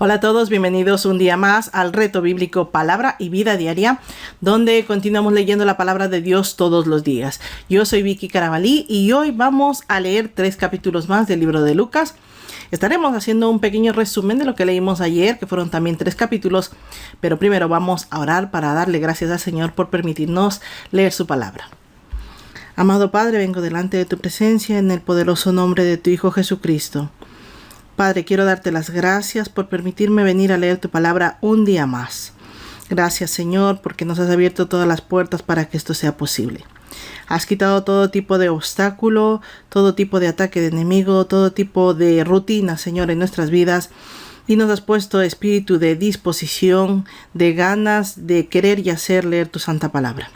Hola a todos, bienvenidos un día más al reto bíblico Palabra y Vida Diaria, donde continuamos leyendo la palabra de Dios todos los días. Yo soy Vicky Carabalí y hoy vamos a leer 3 capítulos más del libro de Lucas. Estaremos haciendo un pequeño resumen de lo que leímos ayer, que fueron también 3 capítulos, pero primero vamos a orar para darle gracias al Señor por permitirnos leer su palabra. Amado Padre, vengo delante de tu presencia en el poderoso nombre de tu Hijo Jesucristo. Padre, quiero darte las gracias por permitirme venir a leer tu palabra un día más. Gracias, Señor, porque nos has abierto todas las puertas para que esto sea posible. Has quitado todo tipo de obstáculo, todo tipo de ataque de enemigo, todo tipo de rutina, Señor, en nuestras vidas. Y nos has puesto espíritu de disposición, de ganas de querer y hacer leer tu santa palabra.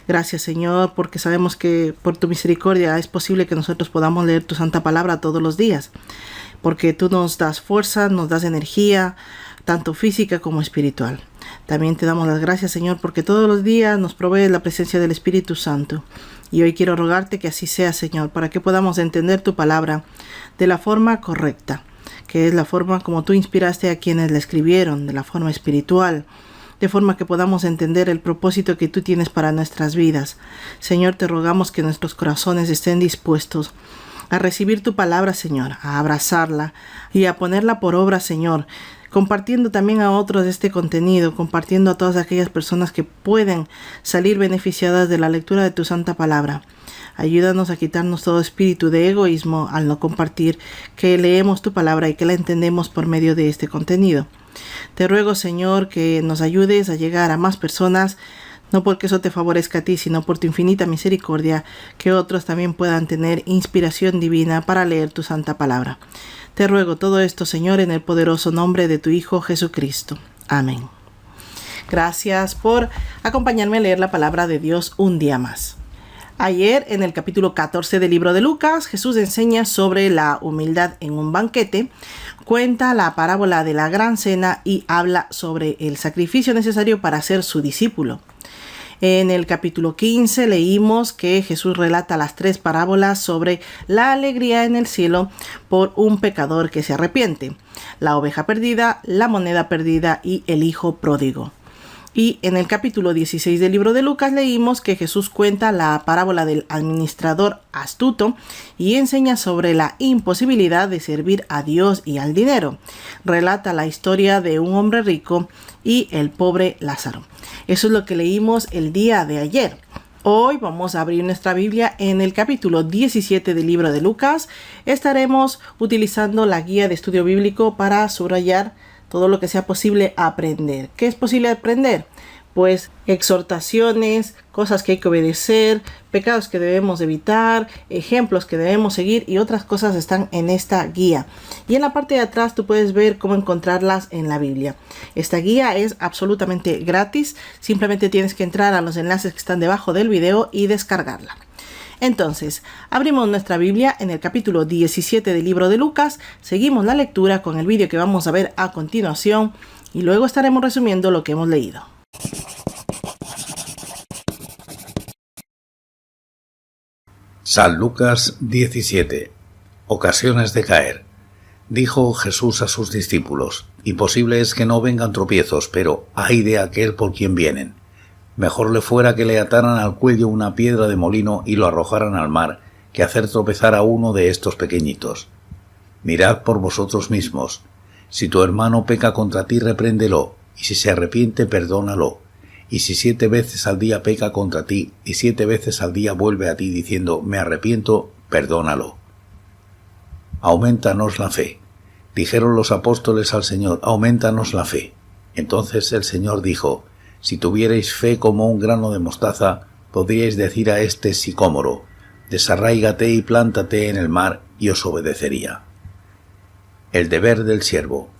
Gracias, Señor, porque sabemos que por tu misericordia es posible que nosotros podamos leer tu santa palabra todos los días. Porque tú nos das fuerza, nos das energía, tanto física como espiritual. También te damos las gracias, Señor, porque todos los días nos provees la presencia del Espíritu Santo. Y hoy quiero rogarte que así sea, Señor, para que podamos entender tu palabra de la forma correcta, que es la forma como tú inspiraste a quienes la escribieron, de la forma espiritual, de forma que podamos entender el propósito que tú tienes para nuestras vidas. Señor, te rogamos que nuestros corazones estén dispuestos a recibir tu palabra, Señor, a abrazarla y a ponerla por obra, Señor, compartiendo también a otros este contenido, compartiendo a todas aquellas personas que pueden salir beneficiadas de la lectura de tu santa palabra. Ayúdanos a quitarnos todo espíritu de egoísmo al no compartir que leemos tu palabra y que la entendemos por medio de este contenido. Te ruego, Señor, que nos ayudes a llegar a más personas, no porque eso te favorezca a ti, sino por tu infinita misericordia, que otros también puedan tener inspiración divina para leer tu santa palabra. Te ruego todo esto, Señor, en el poderoso nombre de tu Hijo Jesucristo. Amén. Gracias por acompañarme a leer la palabra de Dios un día más. Ayer, en el capítulo 14 del libro de Lucas, Jesús enseña sobre la humildad en un banquete, cuenta la parábola de la gran cena y habla sobre el sacrificio necesario para ser su discípulo. En el capítulo 15 leímos que Jesús relata las 3 parábolas sobre la alegría en el cielo por un pecador que se arrepiente, la oveja perdida, la moneda perdida y el hijo pródigo. Y en el capítulo 16 del libro de Lucas leímos que Jesús cuenta la parábola del administrador astuto y enseña sobre la imposibilidad de servir a Dios y al dinero. Relata la historia de un hombre rico y el pobre Lázaro. Eso es lo que leímos el día de ayer. Hoy vamos a abrir nuestra Biblia en el capítulo 17 del libro de Lucas. Estaremos utilizando la guía de estudio bíblico para subrayar todo lo que sea posible aprender. ¿Qué es posible aprender? Pues exhortaciones, cosas que hay que obedecer, pecados que debemos evitar, ejemplos que debemos seguir y otras cosas están en esta guía. Y en la parte de atrás tú puedes ver cómo encontrarlas en la Biblia. Esta guía es absolutamente gratis, simplemente tienes que entrar a los enlaces que están debajo del video y descargarla. Entonces, abrimos nuestra Biblia en el capítulo 17 del libro de Lucas, seguimos la lectura con el vídeo que vamos a ver a continuación y luego estaremos resumiendo lo que hemos leído. San Lucas 17. Ocasiones de caer. Dijo Jesús a sus discípulos: imposible es que no vengan tropiezos, pero ay de aquel por quien vienen. Mejor le fuera que le ataran al cuello una piedra de molino y lo arrojaran al mar, que hacer tropezar a uno de estos pequeñitos. Mirad por vosotros mismos. Si tu hermano peca contra ti, repréndelo, y si se arrepiente, perdónalo. Y si 7 veces al día peca contra ti, y 7 veces al día vuelve a ti diciendo, me arrepiento, perdónalo. Aumentanos la fe. Dijeron los apóstoles al Señor, aumentanos la fe. Entonces el Señor dijo, si tuvierais fe como un grano de mostaza, podríais decir a este sicómoro, desarráigate y plántate en el mar, y os obedecería. El deber del siervo.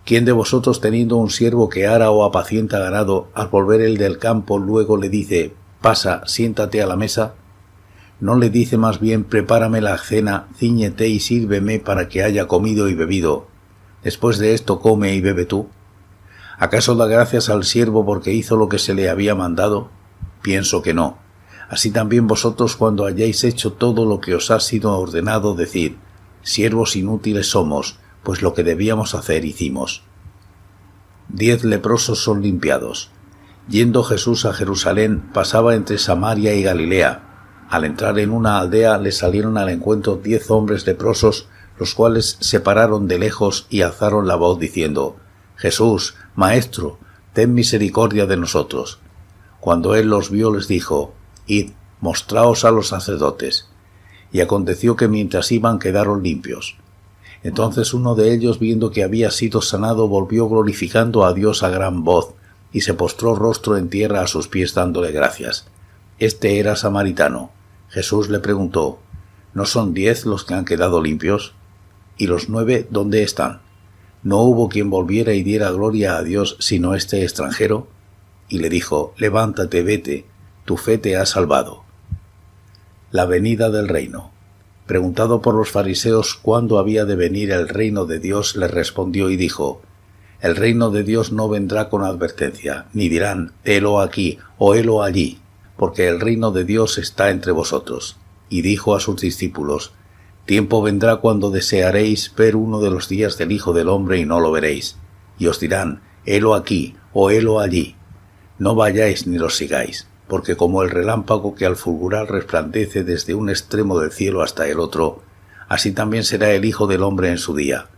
¿Quién de vosotros, teniendo un siervo que ara o apacienta ganado, al volver el del campo luego le dice, pasa, siéntate a la mesa? ¿No le dice más bien, prepárame la cena, cíñete y sírveme para que haya comido y bebido? Después de esto come y bebe tú. ¿Acaso da gracias al siervo porque hizo lo que se le había mandado? Pienso que no. Así también vosotros, cuando hayáis hecho todo lo que os ha sido ordenado, decid, siervos inútiles somos, pues lo que debíamos hacer hicimos. 10 leprosos son limpiados. Yendo Jesús a Jerusalén, pasaba entre Samaria y Galilea. Al entrar en una aldea le salieron al encuentro 10 hombres leprosos, los cuales se pararon de lejos y alzaron la voz diciendo: Jesús, Maestro, ten misericordia de nosotros. Cuando él los vio les dijo: Id, mostraos a los sacerdotes. Y aconteció que mientras iban quedaron limpios. Entonces uno de ellos, viendo que había sido sanado, volvió glorificando a Dios a gran voz, y se postró rostro en tierra a sus pies dándole gracias. Este era samaritano. Jesús le preguntó: ¿No son 10 los que han quedado limpios? ¿Y los 9 dónde están? ¿No hubo quien volviera y diera gloria a Dios sino este extranjero? Y le dijo: Levántate, vete, tu fe te ha salvado. La venida del reino. Preguntado por los fariseos cuándo había de venir el reino de Dios, les respondió y dijo: El reino de Dios no vendrá con advertencia, ni dirán: helo aquí o helo allí, porque el reino de Dios está entre vosotros. Y dijo a sus discípulos: Tiempo vendrá cuando desearéis ver uno de los días del Hijo del Hombre y no lo veréis, y os dirán: helo aquí o helo allí. No vayáis ni los sigáis, porque como el relámpago que al fulgurar resplandece desde un extremo del cielo hasta el otro, así también será el Hijo del Hombre en su día.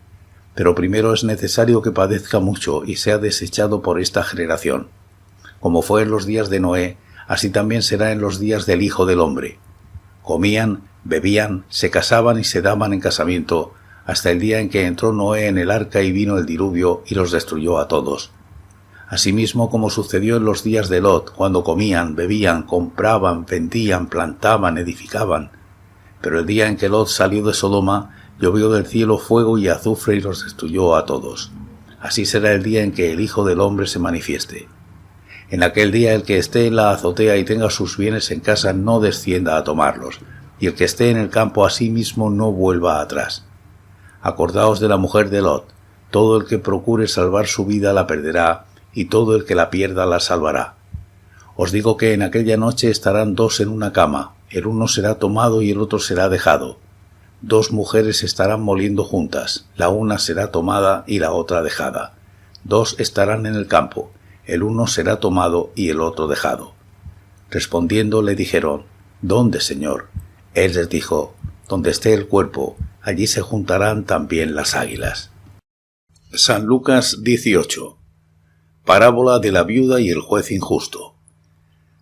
Pero primero es necesario que padezca mucho y sea desechado por esta generación. Como fue en los días de Noé, así también será en los días del Hijo del Hombre. Comían, bebían, se casaban y se daban en casamiento, hasta el día en que entró Noé en el arca y vino el diluvio y los destruyó a todos. Asimismo como sucedió en los días de Lot, cuando comían, bebían, compraban, vendían, plantaban, edificaban. Pero el día en que Lot salió de Sodoma, llovió del cielo fuego y azufre y los destruyó a todos. Así será el día en que el Hijo del Hombre se manifieste. En aquel día el que esté en la azotea y tenga sus bienes en casa no descienda a tomarlos, y el que esté en el campo asimismo no vuelva atrás. Acordaos de la mujer de Lot: todo el que procure salvar su vida la perderá, y todo el que la pierda la salvará. Os digo que en aquella noche estarán 2 en una cama, el uno será tomado y el otro será dejado. 2 mujeres estarán moliendo juntas, la una será tomada y la otra dejada. 2 estarán en el campo, el uno será tomado y el otro dejado. Respondiendo le dijeron: ¿Dónde, Señor? Él les dijo: Donde esté el cuerpo, allí se juntarán también las águilas. San Lucas 18. Parábola de la viuda y el juez injusto.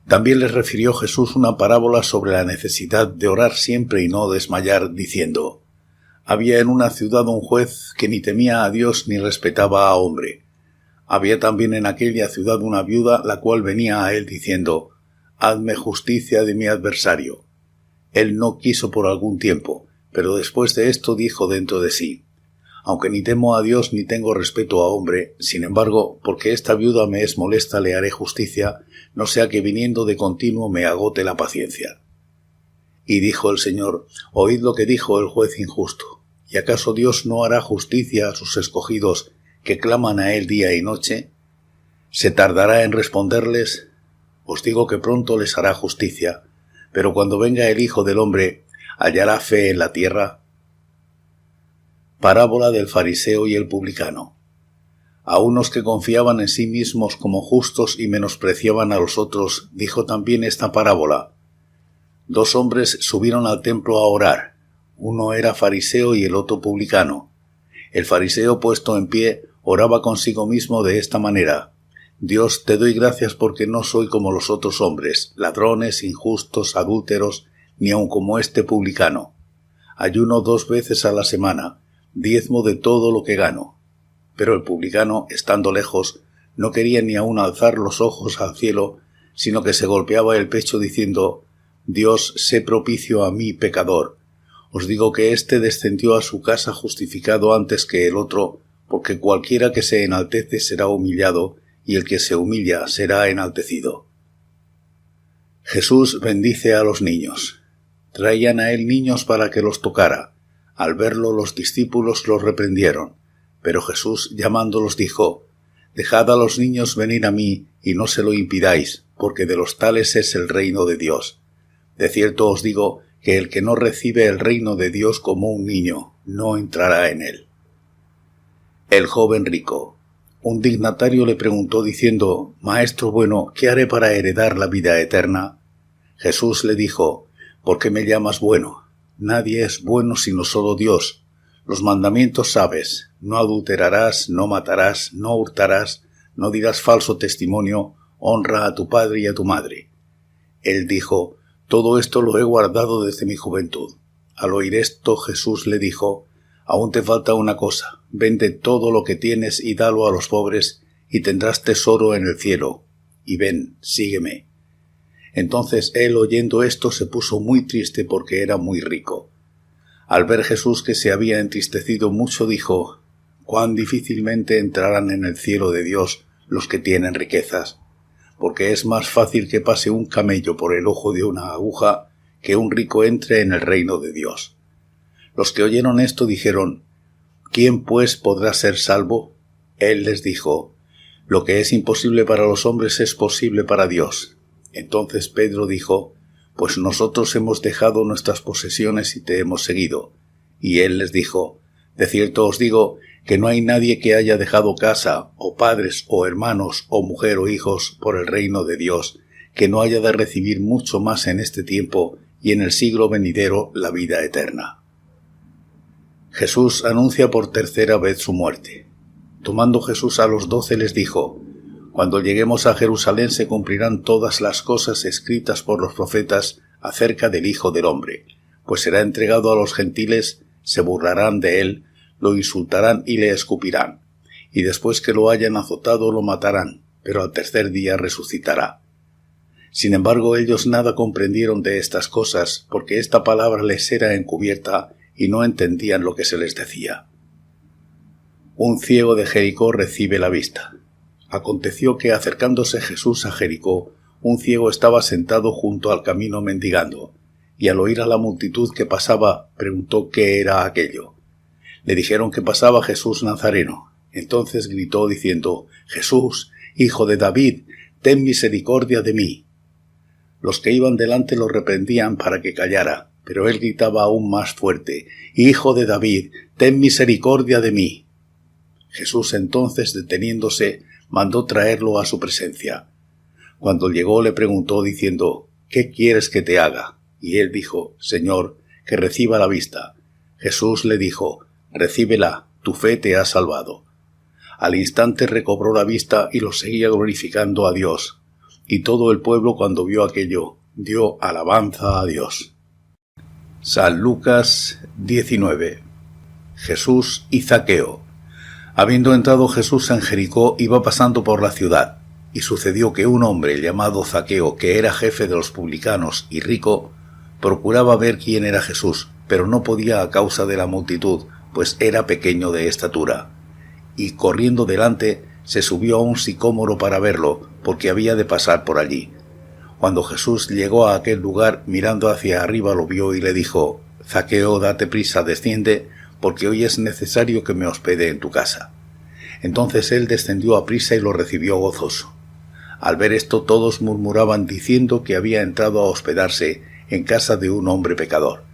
También les refirió Jesús una parábola sobre la necesidad de orar siempre y no desmayar, diciendo: Había en una ciudad un juez que ni temía a Dios ni respetaba a hombre. Había también en aquella ciudad una viuda, la cual venía a él diciendo: Hazme justicia de mi adversario. Él no quiso por algún tiempo, pero después de esto dijo dentro de sí: Aunque ni temo a Dios ni tengo respeto a hombre, sin embargo, porque esta viuda me es molesta, le haré justicia, no sea que viniendo de continuo me agote la paciencia. Y dijo el Señor: Oíd lo que dijo el juez injusto. ¿Y acaso Dios no hará justicia a sus escogidos que claman a él día y noche? ¿Se tardará en responderles? Os digo que pronto les hará justicia, pero cuando venga el Hijo del Hombre, ¿hallará fe en la tierra? Parábola del fariseo y el publicano. A unos que confiaban en sí mismos como justos y menospreciaban a los otros, dijo también esta parábola. 2 hombres subieron al templo a orar. Uno era fariseo y el otro publicano. El fariseo, puesto en pie, oraba consigo mismo de esta manera: Dios, te doy gracias porque no soy como los otros hombres, ladrones, injustos, adúlteros, ni aun como este publicano. Ayuno 2 veces a la semana, diezmo de todo lo que gano. Pero el publicano, estando lejos, no quería ni aun alzar los ojos al cielo, sino que se golpeaba el pecho diciendo: Dios, sé propicio a mí, pecador. Os digo que éste descendió a su casa justificado antes que el otro, porque cualquiera que se enaltece será humillado, y el que se humilla será enaltecido. Jesús bendice a los niños. Traían a él niños para que los tocara. Al verlo los discípulos los reprendieron, pero Jesús llamándolos dijo: Dejad a los niños venir a mí, y no se lo impidáis, porque de los tales es el reino de Dios. De cierto os digo que el que no recibe el reino de Dios como un niño, no entrará en él. El joven rico. un dignatario le preguntó diciendo: Maestro bueno, ¿qué haré para heredar la vida eterna? Jesús le dijo: ¿Por qué me llamas bueno? Nadie es bueno sino solo Dios. Los mandamientos sabes: no adulterarás, no matarás, no hurtarás, no dirás falso testimonio, honra a tu padre y a tu madre. Él dijo: Todo esto lo he guardado desde mi juventud. Al oír esto, Jesús le dijo: Aún te falta una cosa, vende todo lo que tienes y dalo a los pobres, y tendrás tesoro en el cielo. Y ven, sígueme. Entonces él, oyendo esto, se puso muy triste porque era muy rico. Al ver Jesús que se había entristecido mucho, dijo: Cuán difícilmente entrarán en el cielo de Dios los que tienen riquezas, porque es más fácil que pase un camello por el ojo de una aguja que un rico entre en el reino de Dios. Los que oyeron esto dijeron: ¿Quién pues podrá ser salvo? Él les dijo: Lo que es imposible para los hombres es posible para Dios. Entonces Pedro dijo: Pues nosotros hemos dejado nuestras posesiones y te hemos seguido. Y él les dijo: De cierto os digo que no hay nadie que haya dejado casa, o padres, o hermanos, o mujer, o hijos, por el reino de Dios, que no haya de recibir mucho más en este tiempo y en el siglo venidero la vida eterna. Jesús anuncia por tercera vez su muerte. Tomando Jesús a los 12 les dijo: Cuando lleguemos a Jerusalén se cumplirán todas las cosas escritas por los profetas acerca del Hijo del Hombre, pues será entregado a los gentiles, se burlarán de él, lo insultarán y le escupirán, y después que lo hayan azotado lo matarán, pero al tercer día resucitará. Sin embargo, ellos nada comprendieron de estas cosas, porque esta palabra les era encubierta y no entendían lo que se les decía. Un ciego de Jericó recibe la vista. Aconteció que, acercándose Jesús a Jericó, un ciego estaba sentado junto al camino mendigando, y al oír a la multitud que pasaba, preguntó qué era aquello. Le dijeron que pasaba Jesús Nazareno. Entonces gritó diciendo: Jesús, Hijo de David, ten misericordia de mí. Los que iban delante lo reprendían para que callara, pero él gritaba aún más fuerte: Hijo de David, ten misericordia de mí. Jesús entonces, deteniéndose, mandó traerlo a su presencia. Cuando llegó le preguntó diciendo: ¿Qué quieres que te haga? Y él dijo: Señor, que reciba la vista. Jesús le dijo: Recíbela, tu fe te ha salvado. Al instante recobró la vista y lo seguía glorificando a Dios. Y todo el pueblo, cuando vio aquello, dio alabanza a Dios. San Lucas 19. Jesús y Zaqueo. Habiendo entrado Jesús en Jericó, iba pasando por la ciudad, y sucedió que un hombre llamado Zaqueo, que era jefe de los publicanos y rico, procuraba ver quién era Jesús, pero no podía a causa de la multitud, pues era pequeño de estatura. Y corriendo delante, se subió a un sicómoro para verlo, porque había de pasar por allí. Cuando Jesús llegó a aquel lugar, mirando hacia arriba lo vio y le dijo: Zaqueo, date prisa, desciende, porque hoy es necesario que me hospede en tu casa. Entonces él descendió a prisa y lo recibió gozoso. Al ver esto todos murmuraban diciendo que había entrado a hospedarse en casa de un hombre pecador.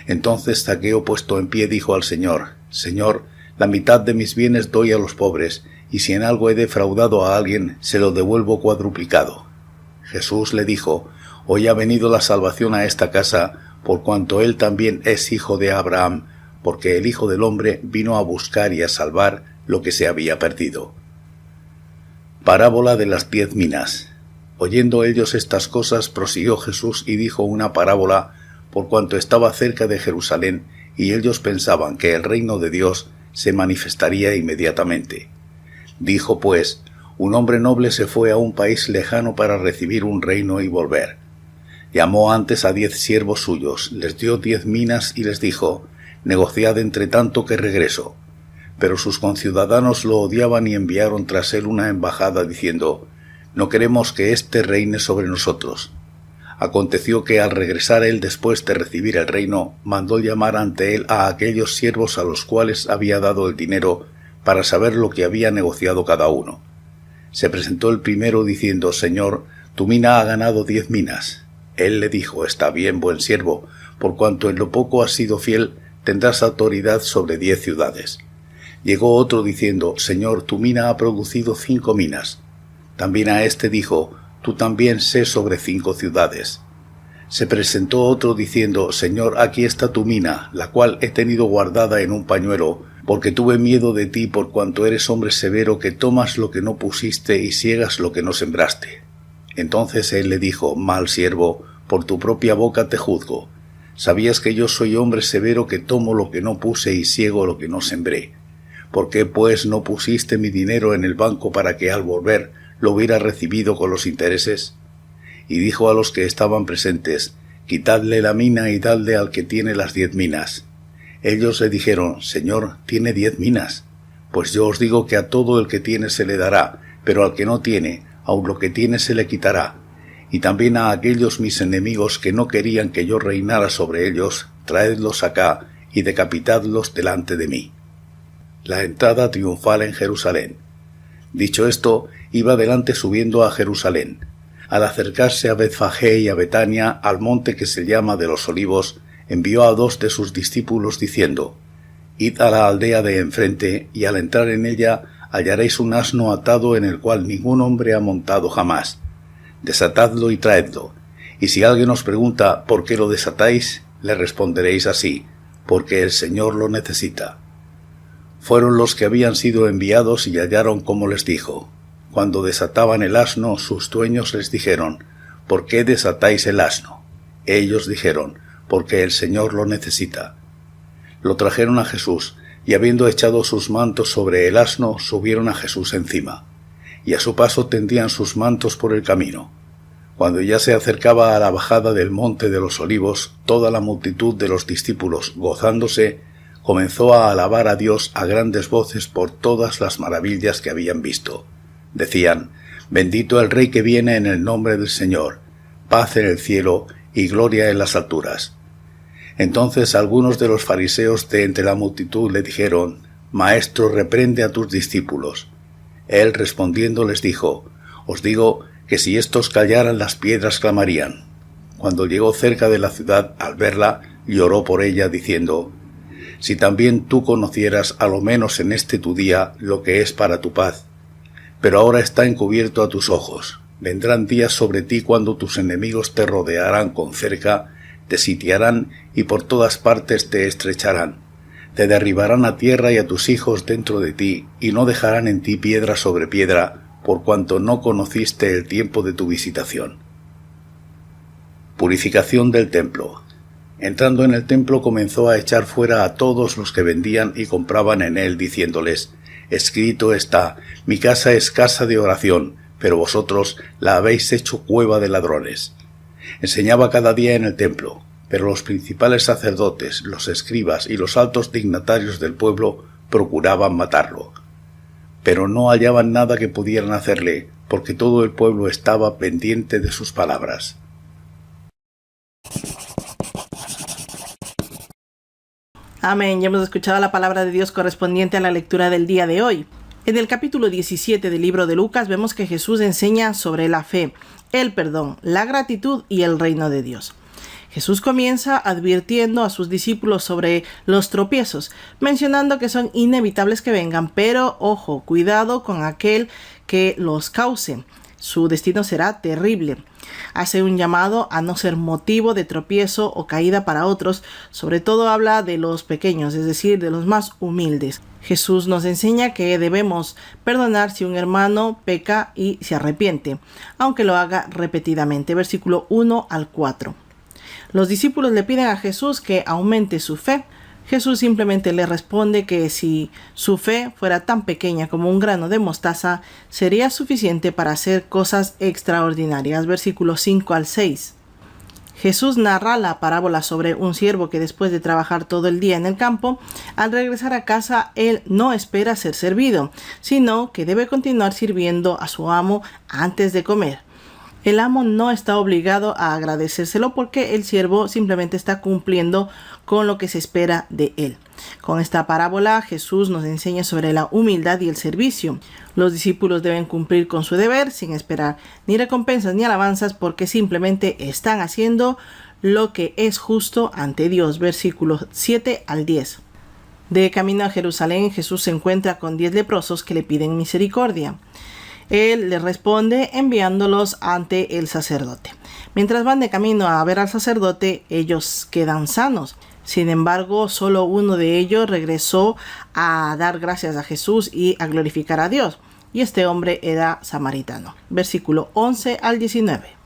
Entonces Zaqueo, puesto en pie, dijo al Señor: Señor, la mitad de mis bienes doy a los pobres, y si en algo he defraudado a alguien, se lo devuelvo cuadruplicado. Jesús le dijo: Hoy ha venido la salvación a esta casa, por cuanto él también es hijo de Abraham, porque el Hijo del Hombre vino a buscar y a salvar lo que se había perdido. Parábola de las 10 minas. Oyendo ellos estas cosas, prosiguió Jesús y dijo una parábola, por cuanto estaba cerca de Jerusalén, y ellos pensaban que el reino de Dios se manifestaría inmediatamente. Dijo pues: un hombre noble se fue a un país lejano para recibir un reino y volver. Llamó antes a 10 siervos suyos, les dio 10 minas y les dijo: negociad entre tanto que regreso. Pero sus conciudadanos lo odiaban y enviaron tras él una embajada diciendo: no queremos que éste reine sobre nosotros. Aconteció que al regresar él después de recibir el reino, mandó llamar ante él a aquellos siervos a los cuales había dado el dinero para saber lo que había negociado cada uno. Se presentó el primero diciendo: Señor, tu mina ha ganado 10 minas. Él le dijo: está bien, buen siervo, por cuanto en lo poco has sido fiel, tendrás autoridad sobre 10 ciudades. Llegó otro diciendo, Señor, tu mina ha producido 5 minas. También a éste dijo, tú también sé sobre 5 ciudades. Se presentó otro diciendo, Señor, aquí está tu mina, la cual he tenido guardada en un pañuelo, porque tuve miedo de ti por cuanto eres hombre severo que tomas lo que no pusiste y siegas lo que no sembraste. Entonces él le dijo, mal siervo, por tu propia boca te juzgo. ¿Sabías que yo soy hombre severo que tomo lo que no puse y siego lo que no sembré? ¿Por qué pues no pusiste mi dinero en el banco para que al volver lo hubiera recibido con los intereses? Y dijo a los que estaban presentes, quitadle la mina y dadle al que tiene las 10 minas. Ellos le dijeron, Señor, tiene 10 minas. Pues yo os digo que a todo el que tiene se le dará, pero al que no tiene, aun lo que tiene se le quitará. Y también a aquellos mis enemigos que no querían que yo reinara sobre ellos, traedlos acá y decapitadlos delante de mí. La entrada triunfal en Jerusalén. Dicho esto, iba delante subiendo a Jerusalén. Al acercarse a Betfagé y a Betania, al monte que se llama de los Olivos, envió a 2 de sus discípulos diciendo, id a la aldea de enfrente, y al entrar en ella hallaréis un asno atado en el cual ningún hombre ha montado jamás. Desatadlo y traedlo. Y si alguien os pregunta por qué lo desatáis, le responderéis así, porque el Señor lo necesita. Fueron los que habían sido enviados y hallaron como les dijo. Cuando desataban el asno, sus dueños les dijeron, ¿por qué desatáis el asno? Ellos dijeron, porque el Señor lo necesita. Lo trajeron a Jesús, y habiendo echado sus mantos sobre el asno, subieron a Jesús encima, y a su paso tendían sus mantos por el camino. Cuando ya se acercaba a la bajada del monte de los Olivos, toda la multitud de los discípulos, gozándose, comenzó a alabar a Dios a grandes voces por todas las maravillas que habían visto. Decían, bendito el Rey que viene en el nombre del Señor, paz en el cielo y gloria en las alturas. Entonces algunos de los fariseos de entre la multitud le dijeron, Maestro, reprende a tus discípulos. Él respondiendo les dijo, os digo que si éstos callaran las piedras clamarían. Cuando llegó cerca de la ciudad, al verla, lloró por ella, diciendo, si también tú conocieras, a lo menos en este tu día, lo que es para tu paz. Pero ahora está encubierto a tus ojos. Vendrán días sobre ti cuando tus enemigos te rodearán con cerca, te sitiarán y por todas partes te estrecharán. Te derribarán a tierra y a tus hijos dentro de ti, y no dejarán en ti piedra sobre piedra, por cuanto no conociste el tiempo de tu visitación. Purificación del templo. Entrando en el templo comenzó a echar fuera a todos los que vendían y compraban en él, diciéndoles, escrito está, mi casa es casa de oración, pero vosotros la habéis hecho cueva de ladrones. Enseñaba cada día en el templo, pero los principales sacerdotes, los escribas y los altos dignatarios del pueblo procuraban matarlo. Pero no hallaban nada que pudieran hacerle, porque todo el pueblo estaba pendiente de sus palabras. Amén. Ya hemos escuchado la palabra de Dios correspondiente a la lectura del día de hoy. En el capítulo 17 del libro de Lucas vemos que Jesús enseña sobre la fe, el perdón, la gratitud y el reino de Dios. Jesús comienza advirtiendo a sus discípulos sobre los tropiezos, mencionando que son inevitables que vengan, pero ojo, cuidado con aquel que los cause. Su destino será terrible. Hace un llamado a no ser motivo de tropiezo o caída para otros, sobre todo habla de los pequeños, es decir, de los más humildes. Jesús nos enseña que debemos perdonar si un hermano peca y se arrepiente, aunque lo haga repetidamente. Versículo 1 al 4. Los discípulos le piden a Jesús que aumente su fe. Jesús simplemente le responde que si su fe fuera tan pequeña como un grano de mostaza, sería suficiente para hacer cosas extraordinarias. Versículos 5 al 6. Jesús narra la parábola sobre un siervo que después de trabajar todo el día en el campo, al regresar a casa, él no espera ser servido, sino que debe continuar sirviendo a su amo antes de comer. El amo no está obligado a agradecérselo porque el siervo simplemente está cumpliendo con lo que se espera de él. Con esta parábola, Jesús nos enseña sobre la humildad y el servicio. Los discípulos deben cumplir con su deber sin esperar ni recompensas ni alabanzas porque simplemente están haciendo lo que es justo ante Dios. Versículos 7 al 10. De camino a Jerusalén, Jesús se encuentra con 10 leprosos que le piden misericordia. Él les responde enviándolos ante el sacerdote. Mientras van de camino a ver al sacerdote, ellos quedan sanos. Sin embargo, solo uno de ellos regresó a dar gracias a Jesús y a glorificar a Dios. Y este hombre era samaritano. Versículo 11 al 19.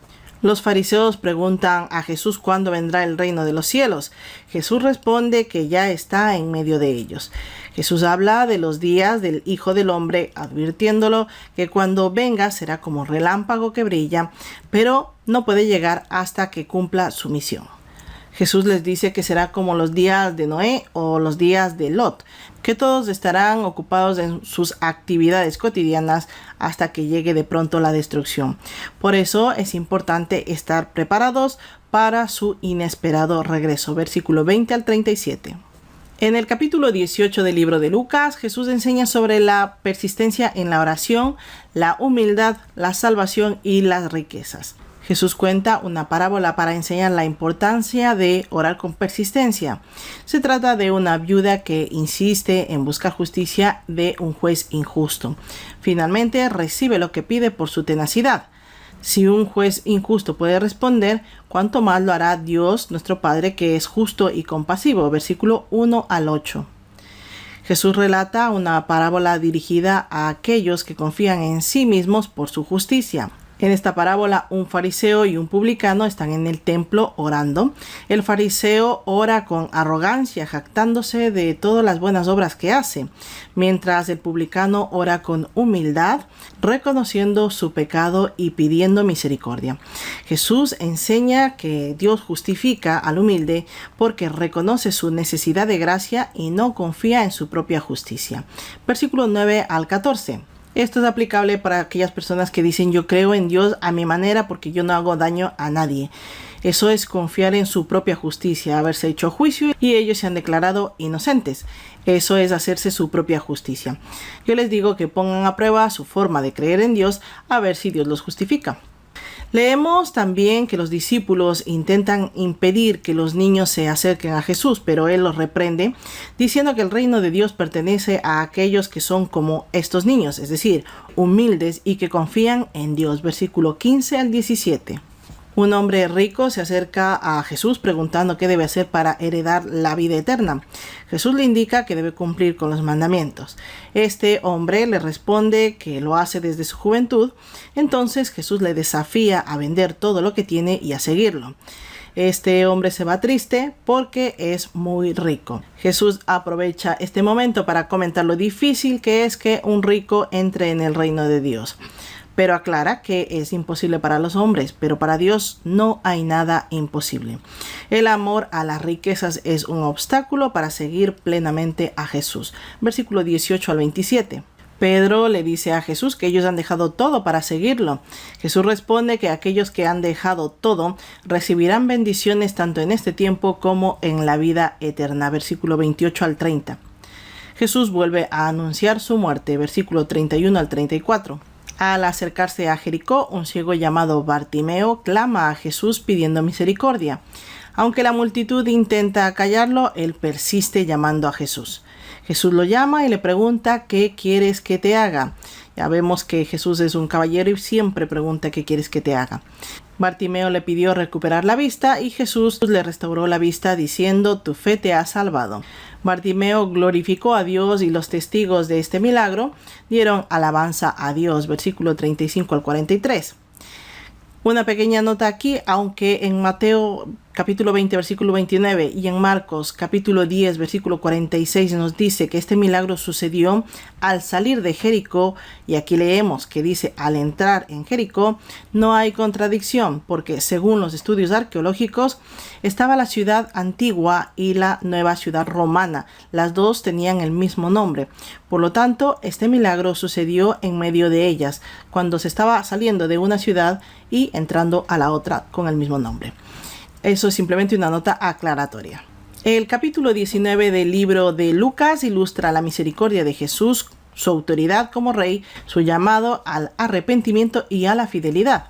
Los fariseos preguntan a Jesús cuándo vendrá el reino de los cielos. Jesús responde que ya está en medio de ellos. Jesús habla de los días del Hijo del Hombre, advirtiéndolo que cuando venga será como relámpago que brilla, pero no puede llegar hasta que cumpla su misión. Jesús les dice que será como los días de Noé o los días de Lot, que todos estarán ocupados en sus actividades cotidianas hasta que llegue de pronto la destrucción. Por eso es importante estar preparados para su inesperado regreso. Versículo 20 al 37. En el capítulo 18 del libro de Lucas, Jesús enseña sobre la persistencia en la oración, la humildad, la salvación y las riquezas. Jesús cuenta una parábola para enseñar la importancia de orar con persistencia. Se trata de una viuda que insiste en buscar justicia de un juez injusto. Finalmente recibe lo que pide por su tenacidad. Si un juez injusto puede responder, ¿cuánto más lo hará Dios, nuestro Padre, que es justo y compasivo? Versículo 1 al 8. Jesús relata una parábola dirigida a aquellos que confían en sí mismos por su justicia. En esta parábola, un fariseo y un publicano están en el templo orando. El fariseo ora con arrogancia, jactándose de todas las buenas obras que hace, mientras el publicano ora con humildad, reconociendo su pecado y pidiendo misericordia. Jesús enseña que Dios justifica al humilde porque reconoce su necesidad de gracia y no confía en su propia justicia. Versículos 9 al 14. Esto es aplicable para aquellas personas que dicen yo creo en Dios a mi manera porque yo no hago daño a nadie. Eso es confiar en su propia justicia, haberse hecho juicio y ellos se han declarado inocentes. Eso es hacerse su propia justicia. Yo les digo que pongan a prueba su forma de creer en Dios a ver si Dios los justifica. Leemos también que los discípulos intentan impedir que los niños se acerquen a Jesús, pero Él los reprende, diciendo que el reino de Dios pertenece a aquellos que son como estos niños, es decir, humildes y que confían en Dios. Versículo 15 al 17. Un hombre rico se acerca a Jesús preguntando qué debe hacer para heredar la vida eterna. Jesús le indica que debe cumplir con los mandamientos. Este hombre le responde que lo hace desde su juventud. Entonces Jesús le desafía a vender todo lo que tiene y a seguirlo. Este hombre se va triste porque es muy rico. Jesús aprovecha este momento para comentar lo difícil que es que un rico entre en el reino de Dios. Pero aclara que es imposible para los hombres, pero para Dios no hay nada imposible. El amor a las riquezas es un obstáculo para seguir plenamente a Jesús. Versículo 18 al 27. Pedro le dice a Jesús que ellos han dejado todo para seguirlo. Jesús responde que aquellos que han dejado todo recibirán bendiciones tanto en este tiempo como en la vida eterna. Versículo 28 al 30. Jesús vuelve a anunciar su muerte. Versículo 31 al 34. Al acercarse a Jericó, un ciego llamado Bartimeo clama a Jesús pidiendo misericordia. Aunque la multitud intenta callarlo, él persiste llamando a Jesús. Jesús lo llama y le pregunta ¿qué quieres que te haga? Ya vemos que Jesús es un caballero y siempre pregunta ¿qué quieres que te haga? Bartimeo le pidió recuperar la vista y Jesús le restauró la vista diciendo tu fe te ha salvado. Bartimeo glorificó a Dios y los testigos de este milagro dieron alabanza a Dios. Versículo 35 al 43. Una pequeña nota aquí, aunque en Mateo capítulo 20 versículo 29 y en Marcos capítulo 10 versículo 46 nos dice que este milagro sucedió al salir de Jericó, y aquí leemos que dice al entrar en Jericó, no hay contradicción porque según los estudios arqueológicos estaba la ciudad antigua y la nueva ciudad romana, las dos tenían el mismo nombre, por lo tanto este milagro sucedió en medio de ellas cuando se estaba saliendo de una ciudad y entrando a la otra con el mismo nombre. Eso es simplemente una nota aclaratoria. El capítulo 19 del libro de Lucas ilustra la misericordia de Jesús, su autoridad como rey, su llamado al arrepentimiento y a la fidelidad.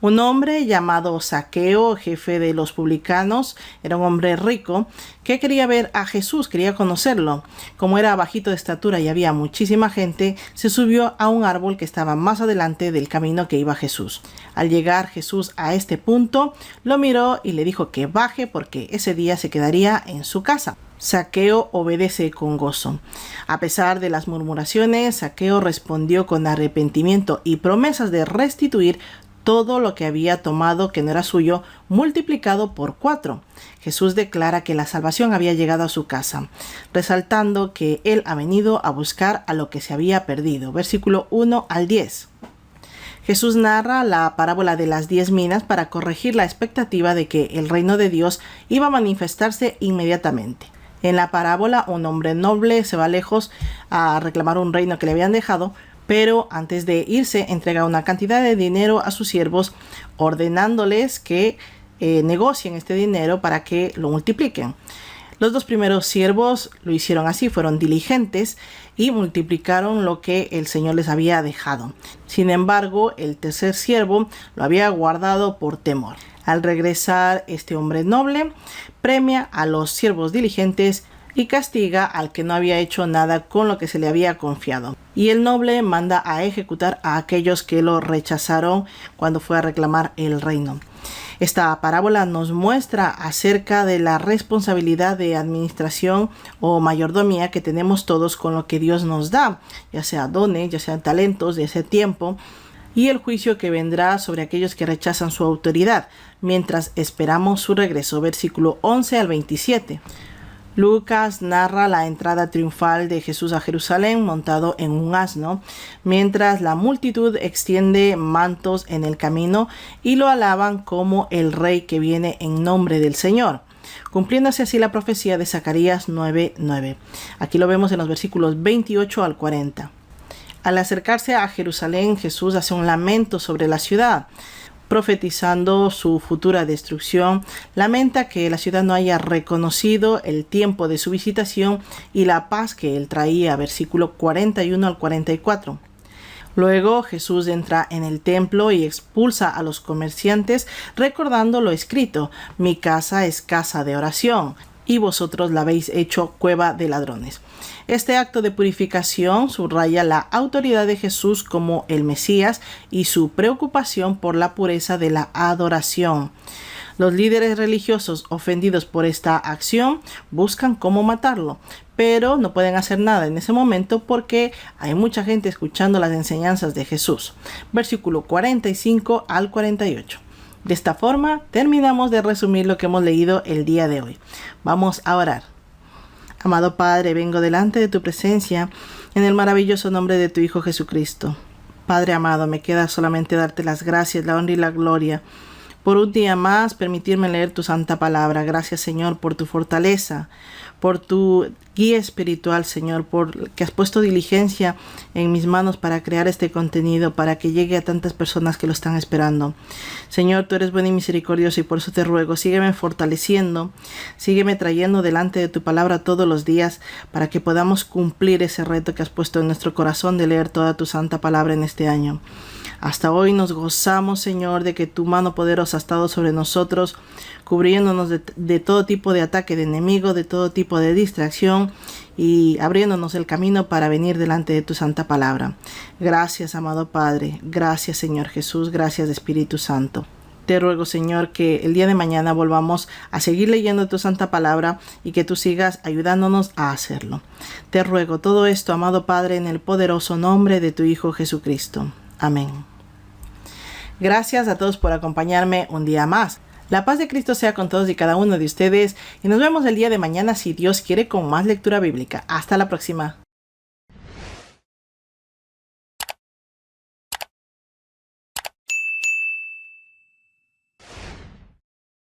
Un hombre llamado Zaqueo, jefe de los publicanos, era un hombre rico que quería ver a Jesús, quería conocerlo. Como era bajito de estatura y había muchísima gente, se subió a un árbol que estaba más adelante del camino que iba Jesús. Al llegar Jesús a este punto, lo miró y le dijo que baje porque ese día se quedaría en su casa. Zaqueo obedece con gozo. A pesar de las murmuraciones, Zaqueo respondió con arrepentimiento y promesas de restituir todo lo que había tomado que no era suyo, multiplicado por 4. Jesús declara que la salvación había llegado a su casa, resaltando que él ha venido a buscar a lo que se había perdido. Versículo 1 al 10. Jesús narra la parábola de las 10 minas para corregir la expectativa de que el reino de Dios iba a manifestarse inmediatamente. En la parábola, un hombre noble se va lejos a reclamar un reino que le habían dejado, pero antes de irse entrega una cantidad de dinero a sus siervos, ordenándoles que negocien este dinero para que lo multipliquen. Los 2 primeros siervos lo hicieron así, fueron diligentes y multiplicaron lo que el Señor les había dejado. Sin embargo, el tercer siervo lo había guardado por temor. Al regresar, este hombre noble premia a los siervos diligentes y castiga al que no había hecho nada con lo que se le había confiado. Y el noble manda a ejecutar a aquellos que lo rechazaron cuando fue a reclamar el reino. Esta parábola nos muestra acerca de la responsabilidad de administración o mayordomía que tenemos todos con lo que Dios nos da, ya sea dones, ya sean talentos, ya sea tiempo, y el juicio que vendrá sobre aquellos que rechazan su autoridad, mientras esperamos su regreso. Versículo 11 al 27. Lucas narra la entrada triunfal de Jesús a Jerusalén montado en un asno, mientras la multitud extiende mantos en el camino y lo alaban como el Rey que viene en nombre del Señor, cumpliéndose así la profecía de Zacarías 9:9. Aquí lo vemos en los versículos 28 al 40. Al acercarse a Jerusalén, Jesús hace un lamento sobre la ciudad, profetizando su futura destrucción. Lamenta que la ciudad no haya reconocido el tiempo de su visitación y la paz que él traía, versículo 41 al 44. Luego Jesús entra en el templo y expulsa a los comerciantes, recordando lo escrito: mi casa es casa de oración, y vosotros la habéis hecho cueva de ladrones. Este acto de purificación subraya la autoridad de Jesús como el Mesías y su preocupación por la pureza de la adoración. Los líderes religiosos ofendidos por esta acción buscan cómo matarlo, pero no pueden hacer nada en ese momento porque hay mucha gente escuchando las enseñanzas de Jesús. Versículo 45 al 48. De esta forma, terminamos de resumir lo que hemos leído el día de hoy. Vamos a orar. Amado Padre, vengo delante de tu presencia en el maravilloso nombre de tu Hijo Jesucristo. Padre amado, me queda solamente darte las gracias, la honra y la gloria por un día más permitirme leer tu santa palabra. Gracias, Señor, por tu fortaleza, por tu guía espiritual, Señor, por que has puesto diligencia en mis manos para crear este contenido, para que llegue a tantas personas que lo están esperando. Señor, tú eres bueno y misericordioso y por eso te ruego, sígueme fortaleciendo, sígueme trayendo delante de tu palabra todos los días para que podamos cumplir ese reto que has puesto en nuestro corazón de leer toda tu santa palabra en este año. Hasta hoy nos gozamos, Señor, de que tu mano poderosa ha estado sobre nosotros, cubriéndonos de todo tipo de ataque de enemigo, de todo tipo de distracción y abriéndonos el camino para venir delante de tu santa palabra. Gracias, amado Padre. Gracias, Señor Jesús. Gracias, Espíritu Santo. Te ruego, Señor, que el día de mañana volvamos a seguir leyendo tu santa palabra y que tú sigas ayudándonos a hacerlo. Te ruego todo esto, amado Padre, en el poderoso nombre de tu Hijo Jesucristo. Amén. Gracias a todos por acompañarme un día más. La paz de Cristo sea con todos y cada uno de ustedes y nos vemos el día de mañana si Dios quiere con más lectura bíblica. Hasta la próxima.